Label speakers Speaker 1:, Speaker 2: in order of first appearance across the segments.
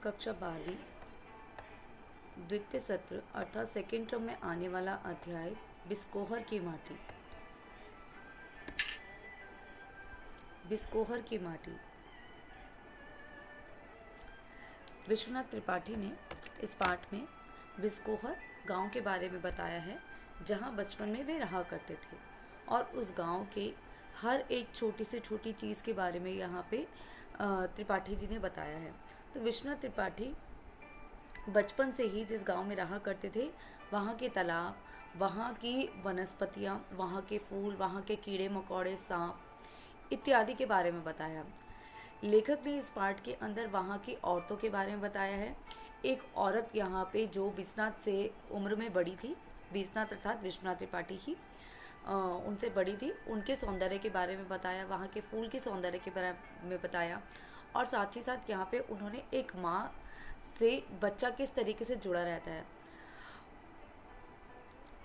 Speaker 1: कक्षा 12वीं द्वितीय सत्र अर्थात सेकेंड टर्म में आने वाला अध्याय बिस्कोहर की माटी। बिस्कोहर की माटी। विश्वनाथ त्रिपाठी ने इस पाठ में बिस्कोहर गांव के बारे में बताया है, जहां बचपन में वे रहा करते थे, और उस गांव के हर एक छोटी से छोटी चीज़ के बारे में यहाँ पे त्रिपाठी जी ने बताया है। तो विश्वनाथ त्रिपाठी बचपन से ही जिस गांव में रहा करते थे, वहाँ के तालाब, वहाँ की वनस्पतियाँ, वहाँ के फूल, वहाँ के कीड़े मकोड़े, सांप इत्यादि के बारे में बताया। लेखक ने इस पाठ के अंदर वहाँ की औरतों के बारे में बताया है। एक औरत यहाँ पे जो विश्वनाथ से उम्र में बड़ी थी, विश्वनाथ अर्थात विश्वनाथ त्रिपाठी ही उनसे बड़ी थी, उनके सौंदर्य के बारे में बताया, वहाँ के फूल के सौंदर्य के बारे में बताया, और साथ ही साथ यहाँ पे उन्होंने एक माँ से बच्चा किस तरीके से जुड़ा रहता है,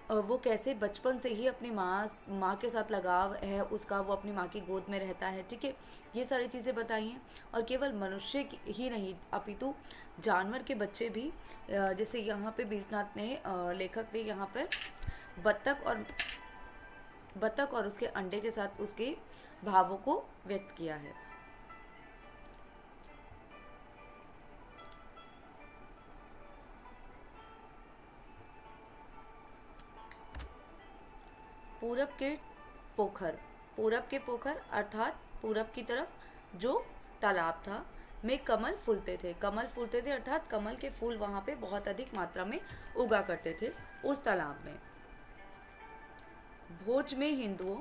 Speaker 1: वो कैसे बचपन से ही अपनी माँ के साथ लगाव है उसका, वो अपनी माँ की गोद में रहता है। ठीक है, ये सारी चीज़ें बताई हैं। और केवल मनुष्य ही नहीं अपितु जानवर के बच्चे भी, जैसे यहाँ पे विश्वनाथ ने लेखक ने यहाँ पर बत्तख और उसके अंडे के साथ उसके भावों को व्यक्त किया है। पूरब के पोखर अर्थात पूरब की तरफ जो तालाब था में कमल फूलते थे अर्थात कमल के फूल वहाँ पे बहुत अधिक मात्रा में उगा करते थे उस तालाब में। भोज में हिंदुओं,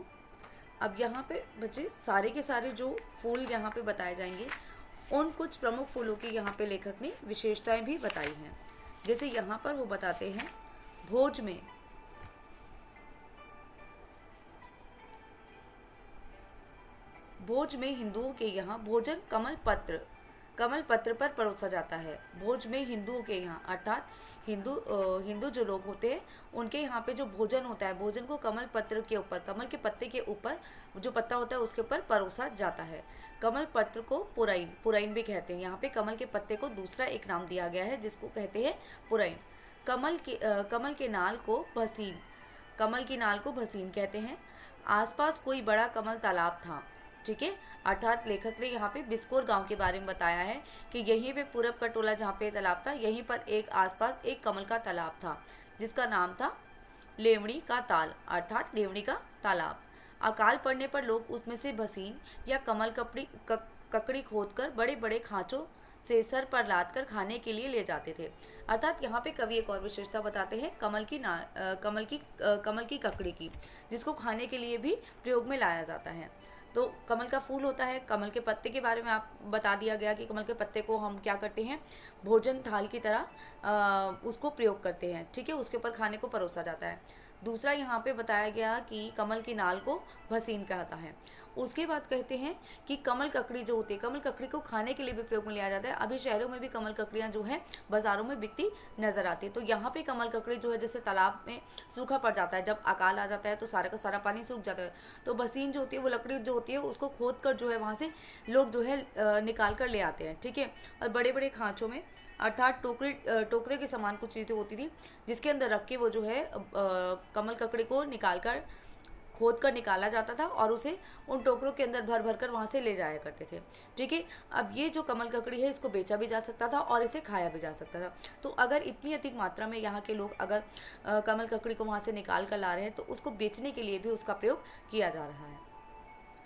Speaker 1: अब यहाँ पे बच्चे सारे के सारे जो फूल यहाँ पे बताए जाएंगे, उन कुछ प्रमुख फूलों की यहाँ पे लेखक ने विशेषताएं भी बताई हैं। जैसे यहाँ पर वो बताते हैं, भोज में हिंदुओं के यहाँ भोजन कमल पत्र पर परोसा जाता है। भोज में हिंदुओं के यहाँ अर्थात हिंदू जो लोग होते हैं उनके यहाँ पे जो भोजन होता है, भोजन को कमल पत्र के ऊपर, कमल के पत्ते के ऊपर जो पत्ता होता है उसके ऊपर परोसा जाता है। कमल पत्र को पुरैन भी कहते हैं। यहाँ पे कमल के पत्ते को दूसरा एक नाम दिया गया है जिसको कहते हैं पुरैन। कमल की नाल को भसीन कहते हैं। आसपास कोई बड़ा कमल तालाब था। ठीक है, अर्थात लेखक ने यहाँ पे बिस्कोर गांव के बारे में बताया है कि यहीं पे पूरब का टोला जहाँ पे तालाब था, यहीं पर एक आसपास एक कमल का तालाब था जिसका नाम था लेवड़ी का ताल अर्थात लेवड़ी का तालाब। अकाल पड़ने पर लोग उसमें से भसीन या कमल ककड़ी खोदकर बड़े बड़े खांचों से सर पर लाद कर खाने के लिए ले जाते थे। अर्थात यहाँ पे कवि एक और विशेषता बताते हैं कमल की ककड़ी की, जिसको खाने के लिए भी प्रयोग में लाया जाता है। तो कमल का फूल होता है, कमल के पत्ते के बारे में आप बता दिया गया कि कमल के पत्ते को हम क्या करते हैं, भोजन थाल की तरह उसको प्रयोग करते हैं। ठीक है, उसके ऊपर खाने को परोसा जाता है। दूसरा यहाँ पे बताया गया कि कमल की नाल को भसीन कहता है। उसके बाद कहते हैं कि कमल ककड़ी जो होती है, कमल ककड़ी को खाने के लिए भी प्रयोग में लिया जाता है। अभी शहरों में भी कमल ककड़ियाँ जो है बाजारों में बिकती नजर आती है। तो यहाँ पे कमल ककड़ी जो है, जैसे तालाब में सूखा पड़ जाता है, जब अकाल आ जाता है तो सारा का सारा पानी सूख जाता है, तो भसीन जो होती है वो लकड़ी जो होती है उसको खोद कर जो है वहाँ से लोग जो है निकाल कर ले आते हैं। ठीक है, और बड़े बड़े खाँचों में अर्थात टोकरे के समान कुछ चीज़ें होती थी जिसके अंदर रख के वो जो है कमल ककड़ी को खोद कर निकाला जाता था और उसे उन टोकरों के अंदर भर भर कर वहाँ से ले जाया करते थे। ठीक है, अब ये जो कमल ककड़ी है इसको बेचा भी जा सकता था और इसे खाया भी जा सकता था। तो अगर इतनी अधिक मात्रा में यहाँ के लोग अगर कमल ककड़ी को वहाँ से निकाल कर ला रहे हैं तो उसको बेचने के लिए भी उसका प्रयोग किया जा रहा है।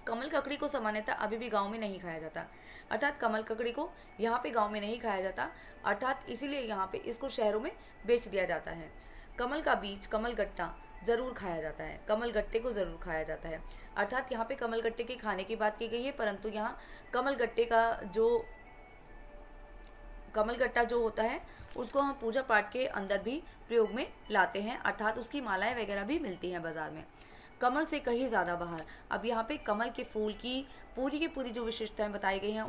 Speaker 1: कमल ककड़ी को सामान्यतः अभी भी गांव में नहीं खाया जाता, अर्थात कमल ककड़ी को यहाँ पे गांव में नहीं खाया जाता, अर्थात इसीलिए यहाँ पे इसको शहरों में बेच दिया जाता है। कमल का बीज, कमल गट्टा ज़रूर खाया जाता है, कमल गट्टे को ज़रूर खाया जाता है। अर्थात यहाँ पे कमल गट्टे के खाने की बात की गई है, परंतु यहाँ कमल गट्टा जो होता है उसको हम पूजा पाठ के अंदर भी प्रयोग में लाते हैं, अर्थात उसकी मालाएं वगैरह भी मिलती हैं बाजार में। कमल से कहीं ज़्यादा बाहर, अब यहाँ पे कमल के फूल की पूरी जो विशेषताएं बताई गई हैं,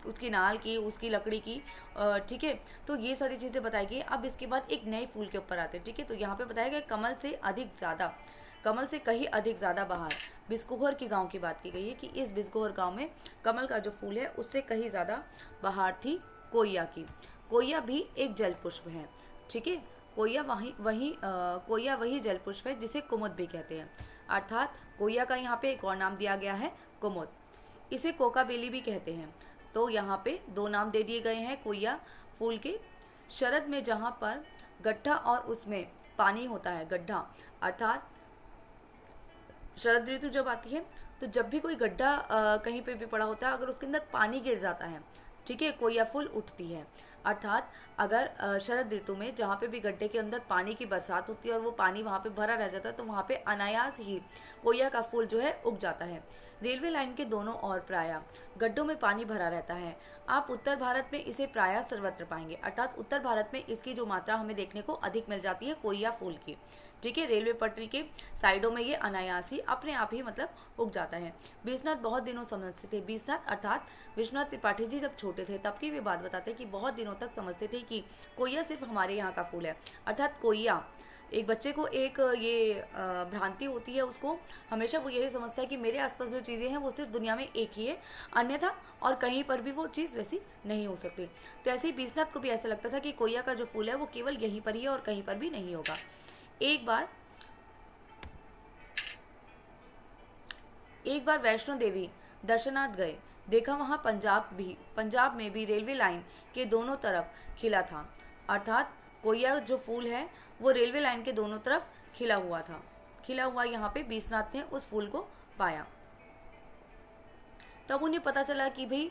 Speaker 1: उसकी नाल की, उसकी लकड़ी की, ठीक है, तो ये सारी चीज़ें बताई गई। अब इसके बाद एक नए फूल के ऊपर आते हैं। ठीक है, तो यहाँ पे बताया गया कमल से अधिक ज़्यादा कमल से कहीं अधिक ज़्यादा बहार। बिस्कोहर की गांव की बात की गई है कि इस बिस्कोहर गांव में कमल का जो फूल है उससे कहीं ज़्यादा बहार थी कोया की। कोया भी एक जल पुष्प है, ठीक है। कोया वही जल पुष्प है जिसे कुमुद भी कहते हैं, अर्थात कोया का यहाँ पे एक और नाम दिया गया है कुमुद। इसे कोका बेली भी कहते हैं। तो यहाँ पे दो नाम दे दिए गए हैं कोया फूल के। शरद में जहाँ पर गड्ढा और उसमें पानी होता है, गड्ढा अर्थात शरद ऋतु जब आती है तो जब भी कोई गड्ढा कहीं पे भी पड़ा होता है, अगर उसके अंदर पानी गिर जाता है, ठीक है, कोया फूल उठती है। अर्थात अगर शरद ऋतु में जहाँ पे भी गड्ढे के अंदर पानी की बरसात होती है और वो पानी वहाँ पे भरा रह जाता है तो वहाँ पे अनायास ही कोया का फूल जो है उग जाता है। रेलवे लाइन के दोनों ओर प्रायः गड्ढों में पानी भरा रहता है। आप उत्तर भारत में इसे प्रायः सर्वत्र पाएंगे, अर्थात उत्तर भारत में इसकी जो मात्रा हमें देखने को अधिक मिल जाती है कोया फूल की, ठीक है। रेलवे पटरी के साइडों में ये अनायास ही अपने आप ही मतलब उग जाता है। बीसनाथ बहुत दिनों समझते थे, बीसनाथ अर्थात विश्वनाथ त्रिपाठी जी जब छोटे थे तब की वे बात बताते हैं कि बहुत दिनों तक समझते थे कि कोया सिर्फ हमारे यहाँ का फूल है, अर्थात कोया एक बच्चे को एक ये भ्रांति होती है, उसको हमेशा वो यही समझता है कि मेरे आसपास जो चीज़ें हैं वो सिर्फ दुनिया में एक ही है, अन्यथा और कहीं पर भी वो चीज़ वैसी नहीं हो सकती। तो ऐसे ही बीसनाथ को भी ऐसा लगता था कि कोया का जो फूल है वो केवल यहीं पर ही है और कहीं पर भी नहीं होगा। एक बार वैष्णो देवी दर्शनार्थ गए, देखा वहाँ पंजाब में भी रेलवे लाइन के दोनों तरफ खिला था, अर्थात कोया जो फूल है वो रेलवे लाइन के दोनों तरफ खिला हुआ यहाँ पे बीसनाथ ने उस फूल को पाया। तब उन्हें पता चला कि भाई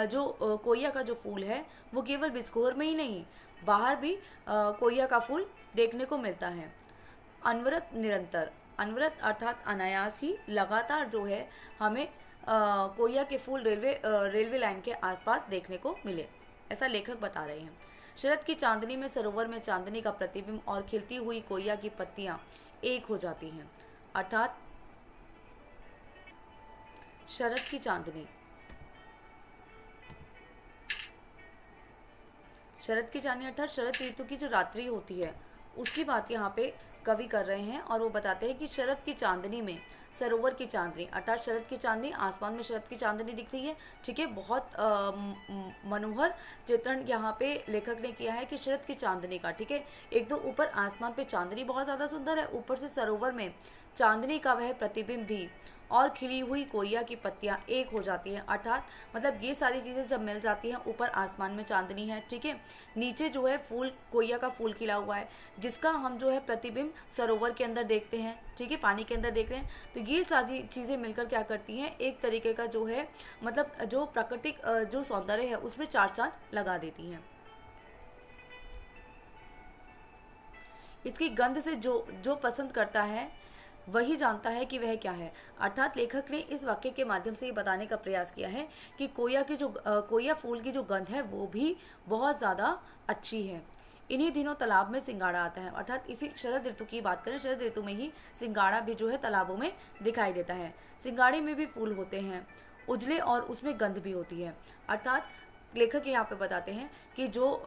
Speaker 1: जो कोया का जो फूल है वो केवल बिस्कोहर में ही नहीं, बाहर भी कोया का फूल देखने को मिलता है। अनवरत निरंतर, अनवरत अर्थात अनायास ही लगातार जो है हमें कोया के फूल रेलवे लाइन के आसपास देखने को मिले, ऐसा लेखक बता रहे हैं। शरद की चांदनी में सरोवर में चांदनी का प्रतिबिंब और खिलती हुई कोया की पत्तियां एक हो जाती हैं, अर्थात शरद की चांदनी अर्थात शरद ऋतु की जो रात्रि होती है उसकी बात यहाँ पे कवि कर रहे हैं और वो बताते हैं कि शरद की चांदनी में सरोवर की चांदनी, अर्थात शरद की चांदनी, आसमान में शरद की चांदनी दिख रही है, ठीक है। बहुत मनोहर चित्रण यहाँ पे लेखक ने किया है कि शरद की चांदनी का, ठीक है। एक तो ऊपर आसमान पे चांदनी बहुत ज़्यादा सुंदर है, ऊपर से सरोवर में चांदनी का वह प्रतिबिंब भी और खिली हुई कोया की पत्तियां एक हो जाती हैं, अर्थात मतलब ये सारी चीज़ें जब मिल जाती हैं, ऊपर आसमान में चांदनी है, ठीक है, नीचे जो है फूल कोया का फूल खिला हुआ है जिसका हम जो है प्रतिबिंब सरोवर के अंदर देखते हैं, ठीक है, पानी के अंदर देख रहे हैं। तो ये सारी चीज़ें मिलकर क्या करती हैं, एक तरीके का जो है मतलब जो प्राकृतिक जो सौंदर्य है उसमें चार चांद लगा देती हैं। इसकी गंध से जो पसंद करता है वही जानता है कि वह क्या है, अर्थात लेखक ने इस वाक्य के माध्यम से ये बताने का प्रयास किया है कि कोया फूल की जो गंध है वो भी बहुत ज़्यादा अच्छी है। इन्हीं दिनों तालाब में सिंगाड़ा आता है, अर्थात इसी शरद ऋतु की बात करें, शरद ऋतु में ही सिंगाड़ा भी जो है तालाबों में दिखाई देता है। सिंगाड़े में भी फूल होते हैं उजले और उसमें गंध भी होती है, अर्थात लेखक यहाँ पे बताते हैं कि जो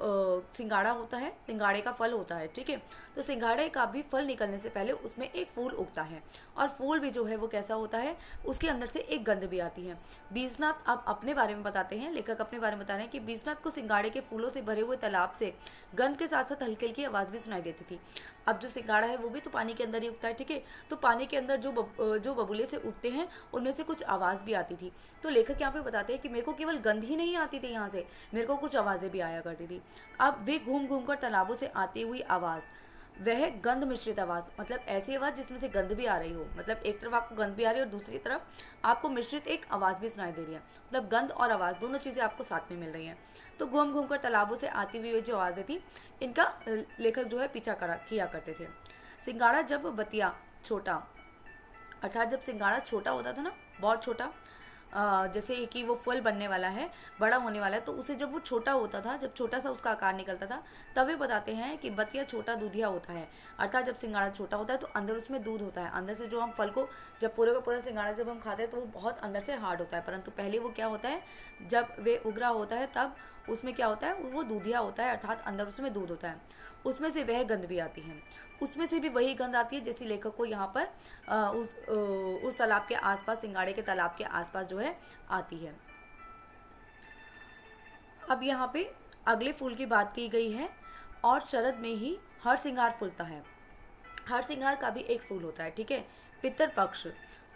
Speaker 1: सिंगाड़ा होता है, सिंगाड़े का फल होता है, ठीक है, तो सिंगाड़े का भी फल निकलने से पहले उसमें एक फूल उगता है और फूल भी जो है वो कैसा होता है, उसके अंदर से एक गंध भी आती है। बीसनाथ अब अपने बारे में बताते हैं, लेखक अपने बारे में बता रहे हैं कि बीसनाथ को सिंगाड़े के फूलों से भरे हुए तालाब से गंध के साथ साथ हल्की हल्की आवाज़ भी सुनाई देती थी। अब जो सिंगाड़ा है वो भी तो पानी के अंदर ही उगता है, ठीक है, तो पानी के अंदर जो बबूले से उगते हैं उनमें से कुछ आवाज़ भी आती थी। तो लेखक यहाँ पे बताते हैं कि मेरे को केवल गंध ही नहीं आती थी यहाँ से, मेरे को कुछ आवाज़ें भी आया करती थी। अब वे घूम घूम कर तालाबों से आती हुई आवाज़, वह गंध मिश्रित आवाज़, मतलब ऐसी आवाज़ जिसमें से गंध भी आ रही हो, मतलब एक तरफ आपको गंध भी आ रही है और दूसरी तरफ आपको मिश्रित एक आवाज़ भी सुनाई दे रही है, मतलब गंध और आवाज़ दोनों चीज़ें आपको साथ में मिल रही हैं। तो घूम घूम कर तालाबों से आती हुई जो आवाज़ें थी इनका लेखक जो है पीछा किया करते थे। सिंगाड़ा जब बतिया छोटा, अर्थात जब सिंगाड़ा छोटा होता था ना, बहुत छोटा, जैसे कि वो फल बनने वाला है, बड़ा होने वाला है, तो उसे जब वो छोटा होता था, जब छोटा सा उसका आकार निकलता था, तब वे बताते हैं कि बतिया छोटा दूधिया होता है, अर्थात जब सिंगाड़ा छोटा होता है तो अंदर उसमें दूध होता है, अंदर से जो हम फल को जब पूरे का पूरा सिंगाड़ा जब हम खाते हैं तो वो बहुत अंदर से हार्ड होता है, परंतु पहले वो क्या होता है, जब वे उग रहा होता है तब उसमें क्या होता है, वो दूधिया होता है, अर्थात अंदर उसमें दूध होता है, उसमें से वह गंध भी आती है। उसमें से भी वही गंध आती है जैसे लेखक को यहाँ पर उस तालाब के आसपास, सिंगाड़े के तालाब के आसपास जो है आती है। अब यहाँ पे अगले फूल की बात की गई है, और शरद में ही हर सिंगार फूलता है। हर सिंगार का भी एक फूल होता है, ठीक है। पितृपक्ष,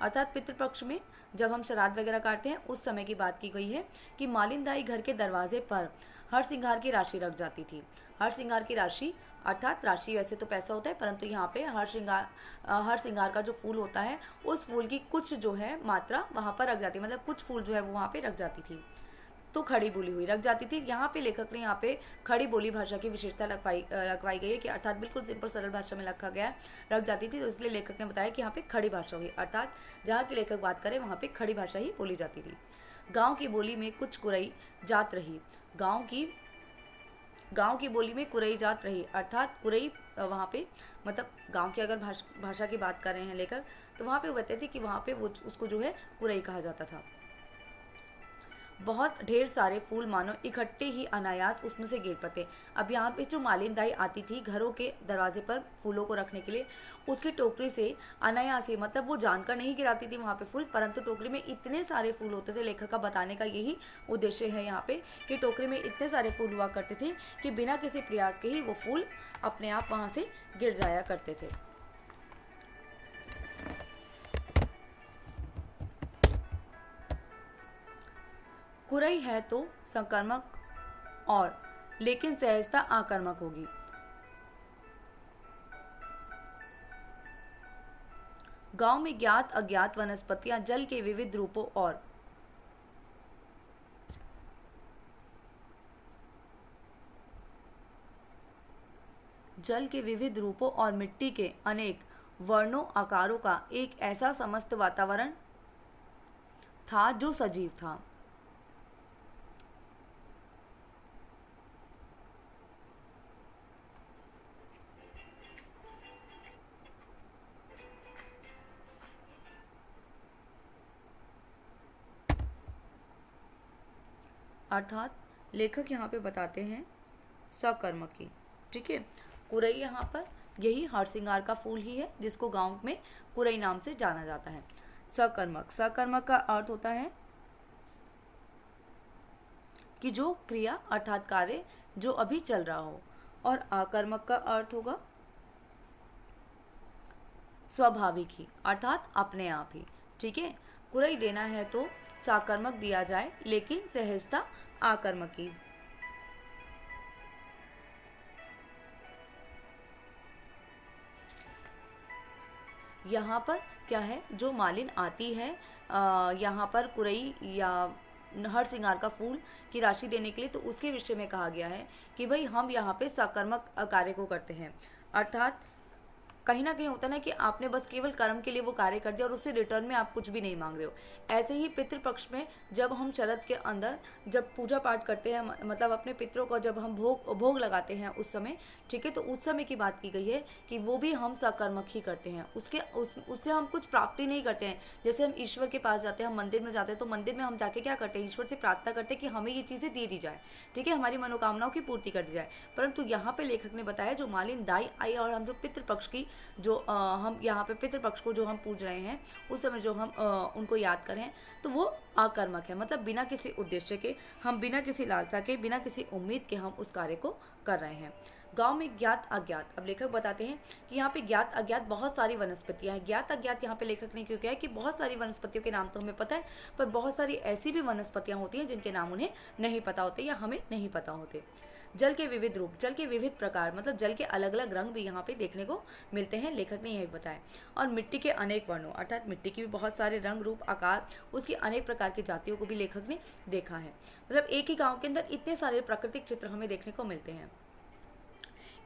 Speaker 1: अर्थात पितृपक्ष में जब हम श्राद्ध वगैरह काटते हैं उस समय की बात की गई है कि मालिनदाई घर के दरवाजे पर हर सिंगार की राशि रख जाती थी। हर सिंगार की राशि, अर्थात राशि वैसे तो पैसा होता है, परंतु यहाँ पे हर सिंगार का जो फूल होता है उस फूल की कुछ जो है मात्रा वहाँ पर रख जाती है, मतलब कुछ फूल जो है वो वहाँ पे रख जाती थी, तो खड़ी बोली हुई रख जाती थी। यहाँ पे लेखक ने यहाँ पे खड़ी बोली भाषा की विशेषता रखवाई गई है कि अर्थात बिल्कुल सिंपल सरल भाषा में रखा गया है, रख जाती थी, तो इसलिए लेखक ने बताया कि यहाँ पे खड़ी भाषा हुई, अर्थात जहाँ की लेखक बात करे वहाँ पे खड़ी भाषा ही बोली जाती थी। गाँव की बोली में कुछ कुरई जात रही, गाँव की बोली में कुरई जात रही, अर्थात कुरई वहाँ पे मतलब गाँव की अगर भाषा की बात कर रहे हैं लेखक, तो वहाँ पे वो बताते थे कि वहाँ पे वो उसको जो है कुरई कहा जाता था। बहुत ढेर सारे फूल मानो इकट्ठे ही अनायास उसमें से गिर पड़ते। अब यहाँ पे जो मालिनदाई आती थी घरों के दरवाजे पर फूलों को रखने के लिए, उसकी टोकरी से अनायास ही, मतलब वो जानकर नहीं गिराती थी वहाँ पे फूल, परंतु टोकरी में इतने सारे फूल होते थे। लेखक का बताने का यही उद्देश्य है यहाँ पे कि टोकरी में इतने सारे फूल हुआ करते थे कि बिना किसी प्रयास के ही वो फूल अपने आप वहाँ से गिर जाया करते थे। कुरई है तो संक्रमक और, लेकिन सहजता आक्रामक होगी। गांव में ज्ञात अज्ञात वनस्पतियां जल के विविध रूपों और मिट्टी के अनेक वर्णों आकारों का एक ऐसा समस्त वातावरण था जो सजीव था। अर्थात लेखक यहाँ पे बताते हैं सकर्मकी, ठीक है। कुरई यहाँ पर यही हरसिंगार का फूल ही है जिसको गांव में कुरई नाम से जाना जाता है। सकर्मक का अर्थ होता है कि जो क्रिया अर्थात कार्य जो अभी चल रहा हो, और आकर्मक का अर्थ होगा स्वाभाविक ही, अर्थात अपने आप ही, ठीक है। कुरई देना है तो साकर्मक दिया जाए, लेकिन सहजता आकर्मक की। यहाँ पर क्या है, जो मालिन आती है यहाँ पर कुरई या हर सिंगार का फूल की राशि देने के लिए, तो उसके विषय में कहा गया है कि भाई हम यहाँ पे साकर्मक कार्य को करते हैं, अर्थात कहीं ना कहीं होता है ना कि आपने बस केवल कर्म के लिए वो कार्य कर दिया और उससे रिटर्न में आप कुछ भी नहीं मांग रहे हो। ऐसे ही पितृपक्ष में जब हम शरद के अंदर जब पूजा पाठ करते हैं, मतलब अपने पितरों को जब हम भोग लगाते हैं उस समय, ठीक है, तो उस समय की बात की गई है कि वो भी हम सकर्मक ही करते हैं। उससे हम कुछ प्राप्ति नहीं करते हैं। जैसे हम ईश्वर के पास जाते हैं, हम मंदिर में जाते हैं, तो मंदिर में हम जाके क्या करते हैं, ईश्वर से प्रार्थना करते हैं कि हमें ये चीज़ें दे दी जाए, ठीक है, हमारी मनोकामनाओं की पूर्ति कर दी जाए। परंतु यहाँ पे लेखक ने बताया जो मालिन दाई आई और हम जो पितृपक्ष की जो हम यहाँ पे पितृपक्ष को जो हम पूज रहे हैं उस समय जो हम उनको याद करें, तो वो आकर्मक है, मतलब बिना किसी उद्देश्य के, हम बिना किसी लालसा के, बिना किसी उम्मीद के हम उस कार्य को कर रहे हैं। गांव में ज्ञात अज्ञात, अब लेखक बताते हैं कि यहाँ पे ज्ञात अज्ञात बहुत सारी वनस्पतियां हैं। ज्ञात अज्ञात यहाँ पे लेखक ने क्यों किया है कि बहुत सारी वनस्पतियों के नाम तो हमें पता है, पर बहुत सारी ऐसी भी वनस्पतियां होती हैं जिनके नाम उन्हें नहीं पता होते या हमें नहीं पता होते। जल के विविध रूप, जल के विविध प्रकार, मतलब जल के अलग अलग रंग भी यहाँ पे देखने को मिलते हैं, लेखक ने यही बताया। और मिट्टी के अनेक वर्णों, अर्थात मिट्टी की भी बहुत सारे रंग रूप आकार, उसकी अनेक प्रकार की जातियों को भी लेखक ने देखा है। मतलब एक ही गाँव के अंदर इतने सारे प्राकृतिक चित्र हमें देखने को मिलते हैं।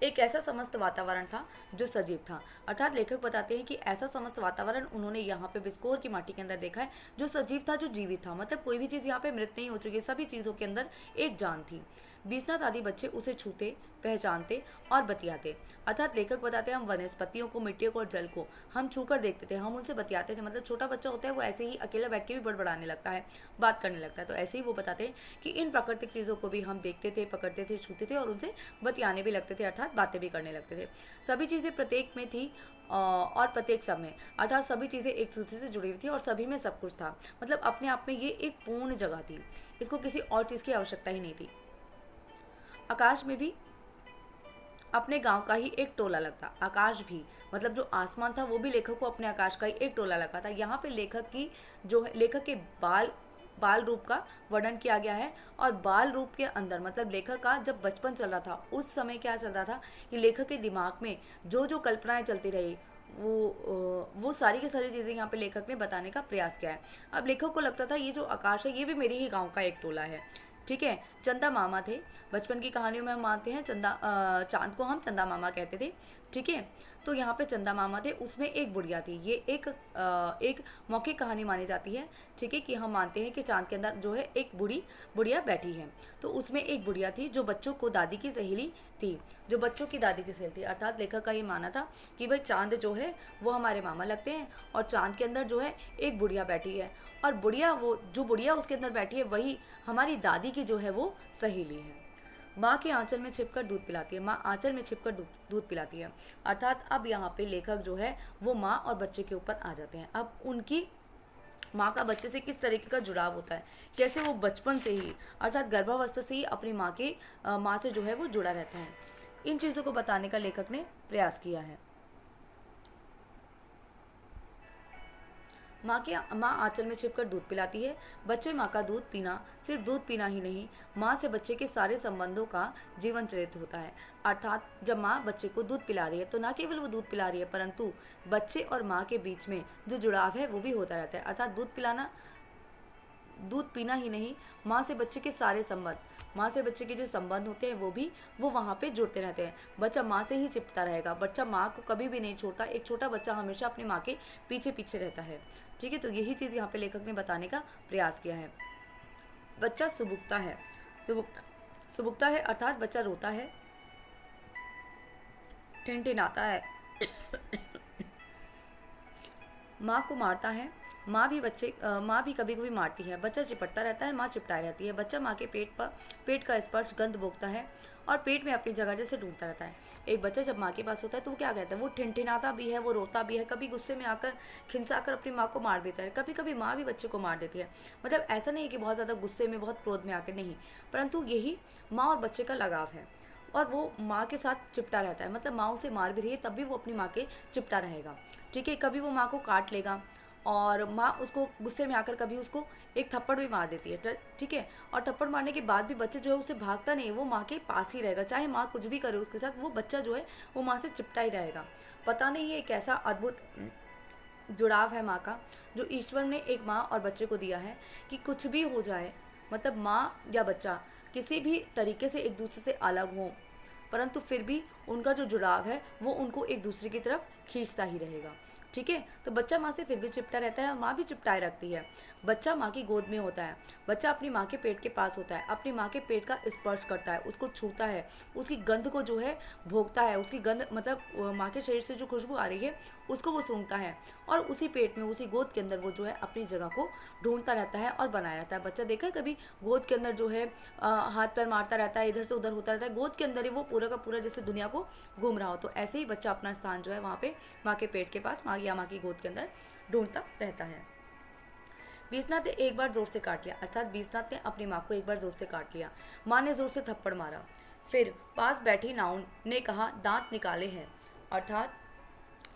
Speaker 1: एक ऐसा समस्त वातावरण था जो सजीव था, अर्थात लेखक बताते हैं कि ऐसा समस्त वातावरण उन्होंने यहाँ पे बिस्कोर की माटी के अंदर देखा है जो सजीव था, जो जीवित था, मतलब कोई भी चीज़ यहाँ पे मृत नहीं हो चुकी है, सभी चीज़ों के अंदर एक जान थी। बीसनाथ आदि बच्चे उसे छूते, पहचानते और बतियाते। अर्थात लेखक बताते हैं हम वनस्पतियों को, मिट्टी को और जल को हम छूकर देखते थे, हम उनसे बतियाते थे। मतलब छोटा बच्चा होता है वो ऐसे ही अकेला बैठ के भी बड़बड़ाने लगता है, बात करने लगता है। तो ऐसे ही वो बताते हैं कि इन प्राकृतिक चीज़ों को भी हम देखते थे, पकड़ते थे, छूते थे और उनसे बतियाने भी लगते थे, अर्थात बातें भी करने लगते थे। सभी चीज़ें प्रत्येक में थी और प्रत्येक सब में, अर्थात सभी चीज़ें एक दूसरे से जुड़ी हुई थी और सभी में सब कुछ था। मतलब अपने आप में ये एक पूर्ण जगह थी, इसको किसी और चीज़ की आवश्यकता ही नहीं थी। आकाश में भी अपने गांव का ही एक टोला लगता। आकाश भी मतलब जो आसमान था वो भी लेखक को अपने आकाश का ही एक टोला लगा था। यहाँ पे लेखक की जो है, लेखक के बाल रूप का वर्णन किया गया है। और बाल रूप के अंदर मतलब लेखक का जब बचपन चल रहा था उस समय क्या चल रहा था कि लेखक के दिमाग में जो जो कल्पनाएं चलती रही वो सारी की सारी चीज़ें यहाँ पे लेखक ने बताने का प्रयास किया है। अब लेखक को लगता था ये जो आकाश है ये भी मेरे ही गांव का एक टोला है। ठीक है, चंदा मामा थे। बचपन की कहानियों में हम मानते हैं चांद को हम चंदा मामा कहते थे। ठीक है, तो यहाँ पे चंदा मामा थे, उसमें एक बुढ़िया थी। ये एक मौखिक कहानी मानी जाती है। ठीक है, कि हम मानते हैं कि चांद के अंदर जो है एक बुढ़िया बैठी है। तो उसमें एक बुढ़िया थी जो बच्चों को दादी की सहेली थी, जो बच्चों की दादी की सहेली थी। अर्थात लेखक का ये माना था कि भाई चांद जो है वो हमारे मामा लगते हैं और चांद के अंदर जो है एक बुढ़िया बैठी है और बुढ़िया उसके अंदर बैठी है वही हमारी दादी की जो है वो सहेली है। माँ के आंचल में छिपकर दूध पिलाती है। माँ आंचल में छिपकर दूध पिलाती है। अर्थात अब यहाँ पे लेखक जो है वो माँ और बच्चे के ऊपर आ जाते हैं। अब उनकी माँ का बच्चे से किस तरीके का जुड़ाव होता है, कैसे वो बचपन से ही अर्थात गर्भावस्था से ही अपनी माँ से जो है वो जुड़ा रहता है, इन चीज़ों को बताने का लेखक ने प्रयास किया है। माँ आंचल में छिपकर दूध पिलाती है। बच्चे माँ का दूध पीना सिर्फ दूध पीना ही नहीं, माँ से बच्चे के सारे संबंधों का जीवन चरित्र होता है। अर्थात जब माँ बच्चे को दूध पिला रही है तो ना केवल वो दूध पिला रही है परंतु बच्चे और माँ के बीच में जो जुड़ाव है वो भी होता रहता है। अर्थात दूध पीना ही नहीं, माँ से बच्चे के सारे संबंध, माँ से बच्चे के जो संबंध होते हैं वो वहाँ पे जुड़ते रहते हैं। बच्चा माँ से ही चिपता रहेगा, बच्चा माँ को कभी भी नहीं छोड़ता। एक छोटा बच्चा हमेशा अपनी माँ के पीछे पीछे रहता है। ठीक है, तो यही चीज़ यहाँ पे लेखक ने बताने का प्रयास किया है। बच्चा सुबुकता है अर्थात बच्चा रोता है, टिनटिनाता है, माँ को मारता है। माँ भी कभी कभी मारती है। बच्चा चिपटता रहता है, माँ चिपटाई रहती है। बच्चा माँ के पेट का स्पर्श गंध भोगता है और पेट में अपनी जगह जैसे ढूंढता रहता है। एक बच्चा जब माँ के पास होता है तो वो क्या कहता है, वो ठिनठिनाता भी है, वो रोता भी है, कभी गुस्से में आकर खिंचाकर अपनी माँ को मार देता है, कभी कभी माँ भी बच्चे को मार देती है। मतलब ऐसा नहीं है कि बहुत ज़्यादा गुस्से में, बहुत क्रोध में आकर, नहीं, परंतु यही माँ और बच्चे का लगाव है और वो माँ के साथ चिपटा रहता है। मतलब माँ उसे मार भी रही है तब भी वो अपनी माँ के चिपटा रहेगा। ठीक है, कभी वो माँ को काट लेगा और माँ उसको गुस्से में आकर कभी उसको एक थप्पड़ भी मार देती है। ठीक है, और थप्पड़ मारने के बाद भी बच्चा जो है उससे भागता नहीं, वो माँ के पास ही रहेगा। चाहे माँ कुछ भी करे उसके साथ, वो बच्चा जो है वो माँ से चिपटा ही रहेगा। पता नहीं ये एक ऐसा अद्भुत जुड़ाव है माँ का जो ईश्वर ने एक माँ और बच्चे को दिया है कि कुछ भी हो जाए, मतलब माँ या बच्चा किसी भी तरीके से एक दूसरे से अलग हो परंतु फिर भी उनका जो जुड़ाव है वो उनको एक दूसरे की तरफ खींचता ही रहेगा। ठीक है, तो बच्चा माँ से फिर भी चिपटा रहता है, माँ भी चिपटाए रखती है। बच्चा माँ की गोद में होता है, बच्चा अपनी माँ के पेट के पास होता है, अपनी माँ के पेट का स्पर्श करता है, उसको छूता है, उसकी गंध को जो है भोगता है, उसकी गंध मतलब माँ के शरीर से जो खुशबू आ रही है उसको वो सूंघता है और उसी पेट में, उसी गोद के अंदर वो जो है अपनी जगह को ढूंढता रहता है और बनाया रहता है। बच्चा देखा है कभी गोद के अंदर जो है हाथ पैर मारता रहता है, इधर से उधर होता रहता है, गोद के अंदर ही वो पूरा का पूरा जैसे दुनिया को घूम रहा हो। तो ऐसे ही बच्चा अपना स्थान जो है वहाँ पे माँ के पेट के पास, माँ या माँ की गोद के अंदर ढूंढता रहता है। बीसनाथ ने एक बार जोर से काट लिया, अर्थात बीसनाथ ने अपनी माँ को एक बार जोर से काट लिया। माँ ने जोर से थप्पड़ मारा। फिर पास बैठी नाउन ने कहा दांत निकाले हैं। अर्थात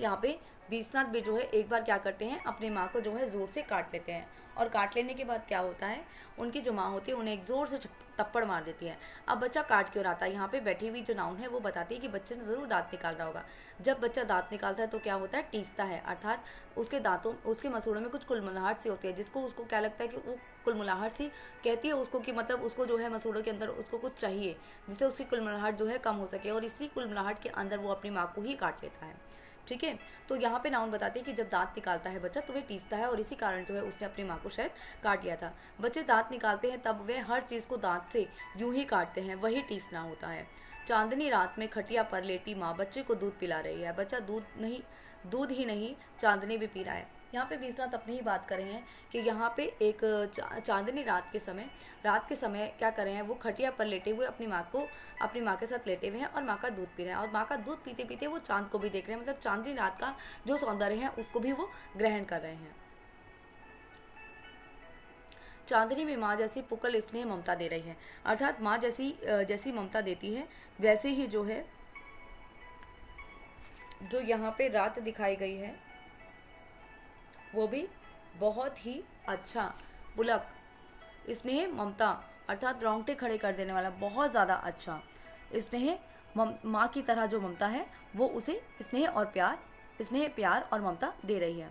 Speaker 1: यहाँ पे बीसनाथ भी जो है एक बार क्या करते हैं, अपनी माँ को जो है ज़ोर से काट लेते हैं और काट लेने के बाद क्या होता है, उनकी जो माँ होती है उन्हें एक ज़ोर से थप्पड़ मार देती है। अब बच्चा काट क्यों रहा था, यहाँ पे बैठी हुई जो नाउन है वो बताती है कि बच्चे ने ज़रूर दांत निकाल रहा होगा। जब बच्चा दांत निकालता है तो क्या होता है, टीसता है, अर्थात उसके दांतों, उसके मसूड़ों में कुछ कुलमुलाहट सी होती है, जिसको उसको क्या लगता है कि वो कुलमुलाहट सी कहती है उसको कि मतलब उसको जो है मसूड़ों के अंदर उसको कुछ चाहिए जिससे उसकी कुलमुलाहट जो है कम हो सके और इसी कुलमुलाहट के अंदर वो अपनी माँ को ही काट लेता है। ठीक है। तो यहाँ पे नाउन बताते हैं कि जब दांत निकालता है बच्चा तो वह टीसता है, और इसी कारण जो है उसने अपनी माँ को शायद काट लिया था। बच्चे दांत निकालते हैं तब वे हर चीज़ को दांत से यूं ही काटते हैं, वही टीसना होता है। चांदनी रात में खटिया पर लेटी माँ बच्चे को दूध पिला रही है। बच्चा दूध ही नहीं चांदनी भी पी रहा है। यहाँ पे बीसनाथ अपनी ही बात कर रहे हैं कि यहाँ पे एक चांदनी रात के समय क्या कर रहे हैं, वो खटिया पर लेटे हुए अपनी माँ के साथ लेटे हुए हैं और माँ का दूध पी रहे हैं, और माँ का दूध पीते पीते वो चांद को भी देख रहे हैं, मतलब चांदनी रात का जो सौंदर्य है उसको भी वो ग्रहण कर रहे हैं। चांदनी में माँ जैसी पुकल स्नेह ममता दे रही है, अर्थात माँ जैसी ममता देती है वैसे ही जो है, जो यहाँ पे रात दिखाई गई है वो भी बहुत ही अच्छा, पुलक स्नेह ममता अर्थात रोंगटे खड़े कर देने वाला, बहुत ज़्यादा अच्छा स्नेह माँ की तरह जो ममता है वो उसे स्नेह प्यार और ममता दे रही है।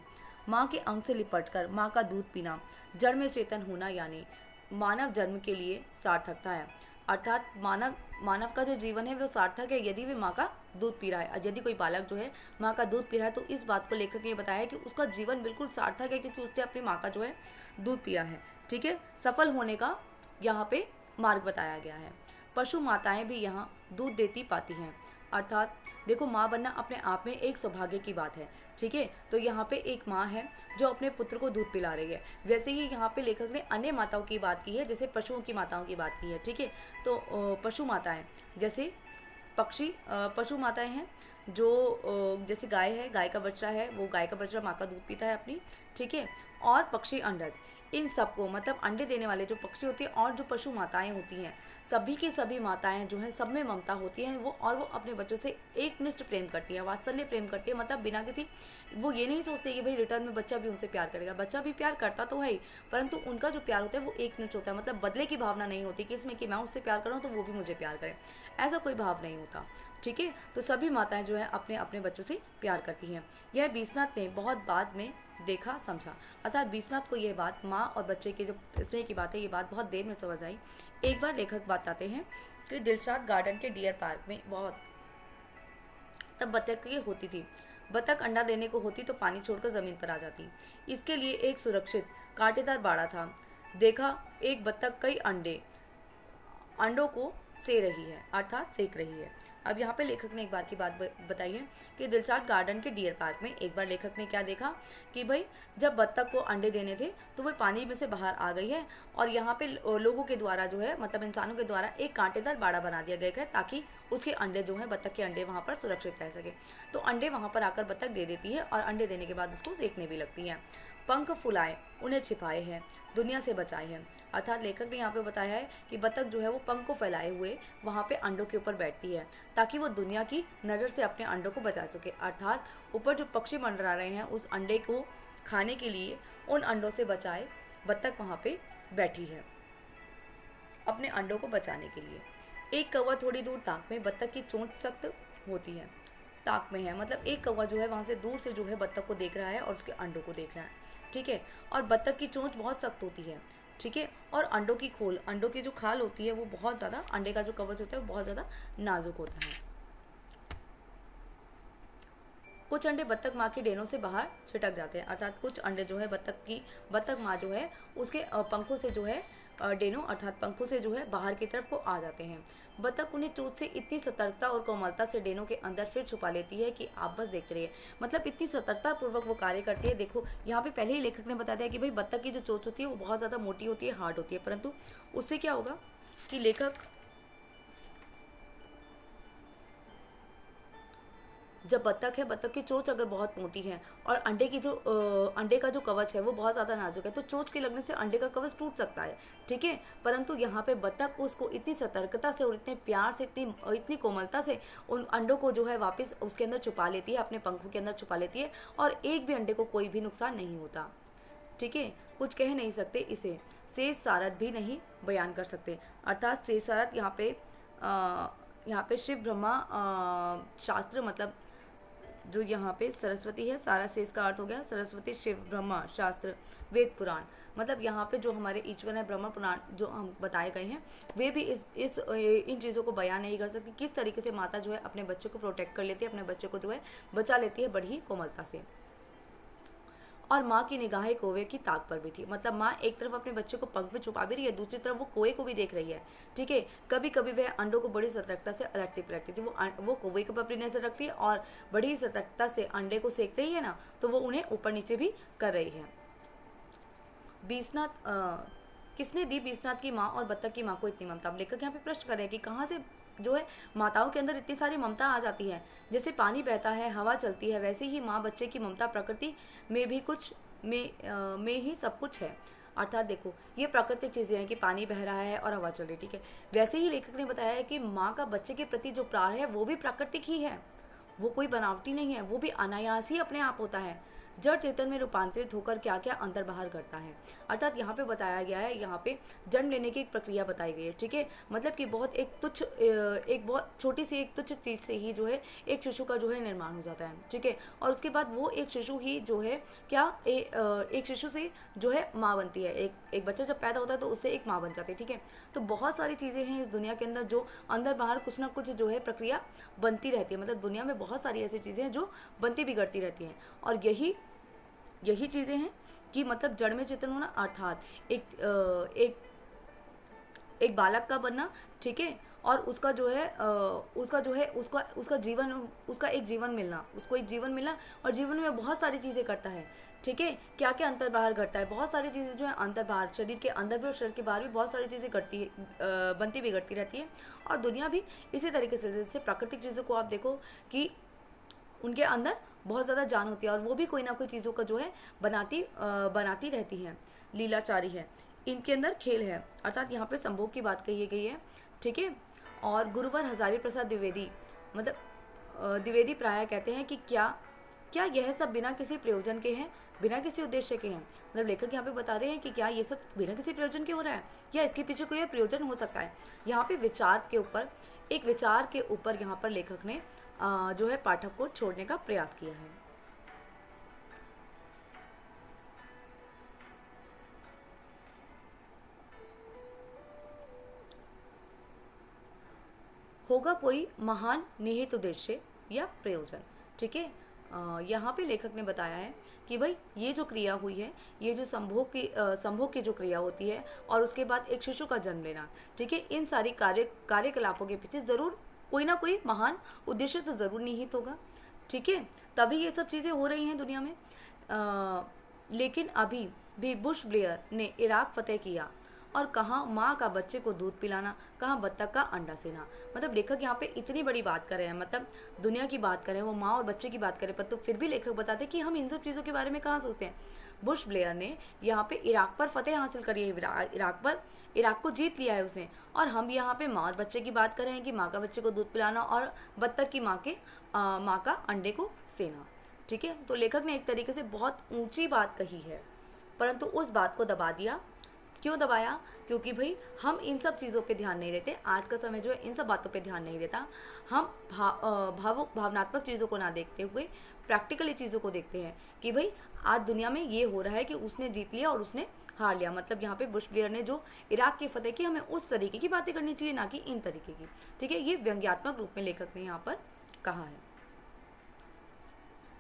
Speaker 1: माँ के अंग से लिपटकर माँ का दूध पीना जड़ में चेतन होना, यानी मानव जन्म के लिए सार्थकता है, अर्थात मानव का जो जीवन है वो सार्थक है यदि वे माँ का दूध पी रहा है। यदि कोई बालक जो है माँ का दूध पी रहा है तो इस बात को लेखक ने बताया है कि उसका जीवन बिल्कुल सार्थक है, क्योंकि उसने अपनी माँ का जो है दूध पिया है। ठीक है, सफल होने का यहाँ पे मार्ग बताया गया है। पशु माताएं भी यहाँ दूध देती पाती हैं, अर्थात देखो माँ बनना अपने आप में एक सौभाग्य की बात है। ठीक है, तो यहाँ पे एक माँ है जो अपने पुत्र को दूध पिला रही है। वैसे ही यहाँ पे लेखक ने अन्य माताओं की बात की है, जैसे पशुओं की माताओं की बात की है। ठीक है, तो पशु माताएं जैसे पशु माताएं हैं जो जैसे गाय है, गाय का बछड़ा है, वो गाय का बछड़ा माँ का दूध पीता है अपनी। ठीक है, और पक्षी अंडज, इन सबको मतलब अंडे देने वाले जो पक्षी होते हैं और जो पशु माताएं होती हैं, सभी की सभी माताएं जो हैं सब में ममता होती हैं वो, और वो अपने बच्चों से एकनिष्ठ प्रेम करती है, वात्सल्य प्रेम करती है, मतलब बिना किसी, वो ये नहीं सोचते कि भाई रिटर्न में बच्चा भी उनसे प्यार करेगा। बच्चा भी प्यार करता तो है ही, परंतु उनका जो प्यार होता है वो एकनिष्ठ होता है, मतलब बदले की भावना नहीं होती कि इसमें कि मैं उससे प्यार करूँ तो वो भी मुझे प्यार करे, ऐसा कोई भाव नहीं होता। ठीक है, तो सभी माताएं जो है अपने अपने बच्चों से प्यार करती हैं। यह बीसनाथ ने बहुत बाद में देखा समझा, अर्थात बीसनाथ को यह बात माँ और बच्चे के जो स्नेह की बात है ये बात बहुत देर में समझ आई। एक बार लेखक बताते हैं कि दिलशाद गार्डन के डियर पार्क में तब बतख ये होती थी। बतख अंडा देने को होती तो पानी छोड़कर जमीन पर आ जाती। इसके लिए एक सुरक्षित कांटेदार बाड़ा था। देखा एक बतख कई अंडों को से रही है, अर्थात सेक रही है। अब यहाँ पे लेखक ने एक बार की बात बताई है कि दिलशाद गार्डन के डियर पार्क में एक बार लेखक ने क्या देखा कि भाई जब बत्तख को अंडे देने थे तो वह पानी में से बाहर आ गई है, और यहाँ पे लोगों के द्वारा जो है मतलब इंसानों के द्वारा एक कांटेदार बाड़ा बना दिया गया है ताकि उसके अंडे जो है बत्तख के अंडे वहाँ पर सुरक्षित रह सके। तो अंडे वहाँ पर आकर बत्तख दे देती है और अंडे देने के बाद उसको सेकने भी लगती है। पंख फुलाए उन्हें छिपाए हैं, दुनिया से बचाए हैं, अर्थात लेखक ने यहाँ पे बताया है कि बतख जो है वो पंख को फैलाए हुए वहाँ पे अंडों के ऊपर बैठती है ताकि वो दुनिया की नज़र से अपने अंडों को बचा सके, अर्थात ऊपर जो पक्षी मंडरा रहे हैं उस अंडे को खाने के लिए उन अंडों से बचाए बतख वहाँ पे बैठी है अपने अंडों को बचाने के लिए। एक कौवा थोड़ी दूर ताक में, बतख की चोंच सख्त होती है, ताक में है मतलब एक कौवा जो है वहाँ से दूर से जो है बतख को देख रहा है और उसके अंडों को देख रहा है। ठीक है, और बतख की चोंच बहुत सख्त होती है। ठीक है, और अंडों की जो खाल होती है वो बहुत ज़्यादा, अंडे का जो कवच होता है वो बहुत ज़्यादा नाजुक होता है। कुछ अंडे बत्तख माँ के डेनों से बाहर छिटक जाते हैं, अर्थात कुछ अंडे जो है बत्तख माँ जो है उसके पंखों से जो है डेनों अर्थात पंखों से जो है बाहर की तरफ को आ जाते हैं। बत्तख उन्हें चोंच से इतनी सतर्कता और कोमलता से डेनों के अंदर फिर छुपा लेती है कि आप बस देखते रहिए, मतलब इतनी सतर्कता पूर्वक वो कार्य करती है। देखो यहाँ पे पहले ही लेखक ने बता दिया कि भाई बत्तख की जो चोंच होती है वो बहुत ज़्यादा मोटी होती है, हार्ड होती है, परंतु उससे क्या होगा कि जब बत्तख है, बत्तख की चोंच अगर बहुत मोटी है और अंडे का जो कवच है वो बहुत ज़्यादा नाजुक है तो चोंच के लगने से अंडे का कवच टूट सकता है। ठीक है, परंतु यहाँ पे बत्तख उसको इतनी सतर्कता से और इतने प्यार से इतनी कोमलता से उन अंडों को जो है वापस उसके अंदर छुपा लेती है, अपने पंखों के अंदर छुपा लेती है और एक भी अंडे को कोई भी नुकसान नहीं होता। ठीक है, कुछ कह नहीं सकते इसे, शेष सारथ भी नहीं बयान कर सकते, अर्थात शेष सारथ यहाँ पे शिव ब्रह्मा शास्त्र मतलब जो यहाँ पे सरस्वती है, सारा से इसका अर्थ हो गया सरस्वती, शिव, ब्रह्मा, शास्त्र, वेद, पुराण। मतलब यहाँ पे जो हमारे ईश्वर है, ब्रह्मा, पुराण जो हम बताए गए हैं, वे भी इस इन चीज़ों को बयान नहीं कर सकती किस तरीके से माता जो है अपने बच्चे को प्रोटेक्ट कर लेती है, अपने बच्चे को जो है बचा लेती है बड़ी ही कोमलता से। और माँ की निगाहें कोवे की ताक पर भी थी। मतलब माँ एक तरफ अपने बच्चे को पंख में छुपा भी रही है, दूसरी तरफ वो कोवे को भी देख रही है। ठीक है, कभी कभी वह अंडों को बड़ी सतर्कता से अलटती पलटती थी। वो कोवे के ऊपर अपनी नजर रखती है और बड़ी सतर्कता से अंडे को सेक रही है ना, तो वो उन्हें ऊपर नीचे भी कर रही है। बीसनाथ किसने दी बीसनाथ की माँ और बत्तख की माँ को इतनी ममता? अब लेखक यहाँ पे प्रश्न कर रहे हैं कि कहाँ से जो है माताओं के अंदर इतनी सारी ममता आ जाती है। जैसे पानी बहता है, हवा चलती है, वैसे ही माँ बच्चे की ममता प्रकृति में भी कुछ में ही सब कुछ है। अर्थात देखो, ये प्राकृतिक चीज़ें हैं कि पानी बह रहा है और हवा चल रही है, ठीक है। वैसे ही लेखक ने बताया है कि माँ का बच्चे के प्रति जो प्यार है वो भी प्राकृतिक ही है, वो कोई बनावटी नहीं है, वो भी अनायास ही अपने आप होता है। जड़ चेतन में रूपांतरित होकर क्या क्या अंदर बाहर करता है। अर्थात यहाँ पे बताया गया है, यहाँ पे जन्म लेने की एक प्रक्रिया बताई गई है, ठीक है। मतलब कि बहुत एक बहुत छोटी सी एक तुच्छ चीज़ से ही जो है एक शिशु का जो है निर्माण हो जाता है, ठीक है। और उसके बाद वो एक शिशु ही जो है एक शिशु से जो है माँ बनती है। एक बच्चा जब पैदा होता है तो उससे एक माँ बन जाती है, ठीक है। तो बहुत सारी चीज़ें हैं इस दुनिया के अंदर जो अंदर बाहर कुछ ना कुछ जो है प्रक्रिया बनती रहती है। मतलब दुनिया में बहुत सारी ऐसी चीज़ें हैं जो बनती बिगड़ती रहती हैं, और यही चीज़ें हैं कि मतलब जड़ में चेतन होना, अर्थात एक बालक का बनना, ठीक है। और उसका एक जीवन मिलना, उसको एक जीवन मिलना, और जीवन में बहुत सारी चीज़ें करता है, ठीक है। क्या क्या अंतर बाहर घटता है, बहुत सारी चीज़ें जो है अंतर बाहर, शरीर के अंदर भी और शरीर के बाहर भी बहुत सारी चीज़ें बनती बिगड़ती रहती है। और दुनिया भी इसी तरीके से, जैसे प्राकृतिक चीज़ों को आप देखो कि उनके अंदर बहुत ज़्यादा जान होती है, और वो भी कोई ना कोई चीज़ों का जो है बनाती रहती हैं, लीलाचारी है, इनके अंदर खेल है। अर्थात यहाँ पे संभोग की बात कही गई है, ठीक है। और गुरुवर हजारी प्रसाद द्विवेदी, मतलब द्विवेदी प्राय कहते हैं कि क्या यह सब बिना किसी प्रयोजन के हैं, बिना किसी उद्देश्य के हैं। मतलब लेखक यहाँ पे बता रहे हैं कि क्या ये सब बिना किसी प्रयोजन के हो रहा है, या इसके पीछे कोई प्रयोजन हो सकता है। यहाँ पे विचार के ऊपर यहाँ पर लेखक ने जो है पाठक को छोड़ने का प्रयास किया है। होगा कोई महान निहित उद्देश्य या प्रयोजन, ठीक है। यहाँ पे लेखक ने बताया है कि भाई ये जो क्रिया हुई है, ये जो संभोग की जो क्रिया होती है, और उसके बाद एक शिशु का जन्म लेना, ठीक है, इन सारी कार्यकलापों के पीछे जरूर कोई ना कोई महान उद्देश्य तो जरूर निहित होगा, ठीक है। तभी ये सब चीज़ें हो रही हैं दुनिया में। लेकिन अभी भी बुश ब्लेयर ने इराक फतेह किया, और कहाँ माँ का बच्चे को दूध पिलाना, कहाँ बत्तख का अंडा सेना। मतलब लेखक यहाँ पे इतनी बड़ी बात कर रहे हैं, मतलब दुनिया की बात कर रहे हैं, वो माँ और बच्चे की बात करें, पर तो फिर भी लेखक बताते हैं कि हम इन सब चीज़ों के बारे में कहाँ सोचते हैं। बुश ब्लेयर ने यहाँ पे इराक पर फतेह हासिल करी है, इराक को जीत लिया है उसने, और हम यहाँ पे माँ और बच्चे की बात कर रहे हैं कि माँ का बच्चे को दूध पिलाना और बत्तख की माँ का अंडे को सेना, ठीक है। तो लेखक ने एक तरीके से बहुत ऊंची बात कही है, परंतु उस बात को दबा दिया। क्यों दबाया? क्योंकि भाई हम इन सब चीज़ों पे ध्यान नहीं देते, आज का समय जो है इन सब बातों पे ध्यान नहीं देता। हम भावनात्मक चीज़ों को ना देखते हुए प्रैक्टिकली चीज़ों को देखते हैं कि भाई आज दुनिया में ये हो रहा है कि उसने जीत लिया और उसने हार लिया। मतलब यहाँ पे बुश ब्लेयर ने जो इराक की फतेह की, हमें उस तरीके की बातें करनी चाहिए, ना कि इन तरीके की, ठीक है। ये व्यंग्यात्मक रूप में लेखक ने यहाँ पर कहा है।